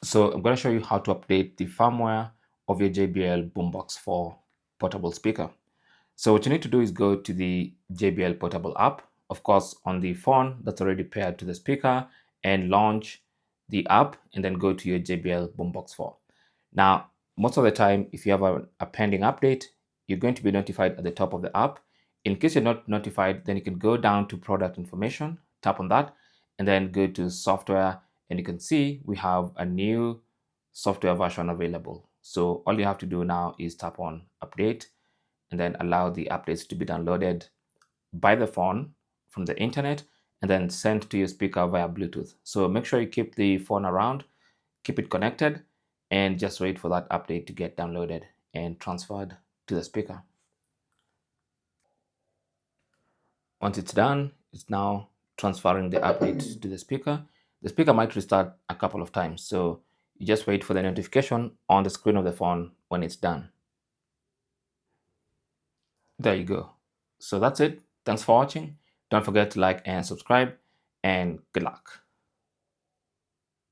So I'm going to show you how to update the firmware of your JBL Boombox 4 portable speaker. So what you need to do is go to the JBL Portable app, of course, on the phone that's already paired to the speaker, and launch the app and then go to your JBL Boombox 4. Now, most of the time, if you have a pending update, you're going to be notified at the top of the app. In case you're not notified, then you can go down to product information, tap on that, and then go to software, and you can see we have a new software version available. So all you have to do now is tap on update and then allow the updates to be downloaded by the phone from the internet and then sent to your speaker via Bluetooth. So make sure you keep the phone around, keep it connected, and just wait for that update to get downloaded and transferred to the speaker. Once it's done, it's now transferring the update to the speaker. The speaker might restart a couple of times, so you just wait for the notification on the screen of the phone when it's done. There you go. So that's it. Thanks for watching. Don't forget to like and subscribe, and good luck.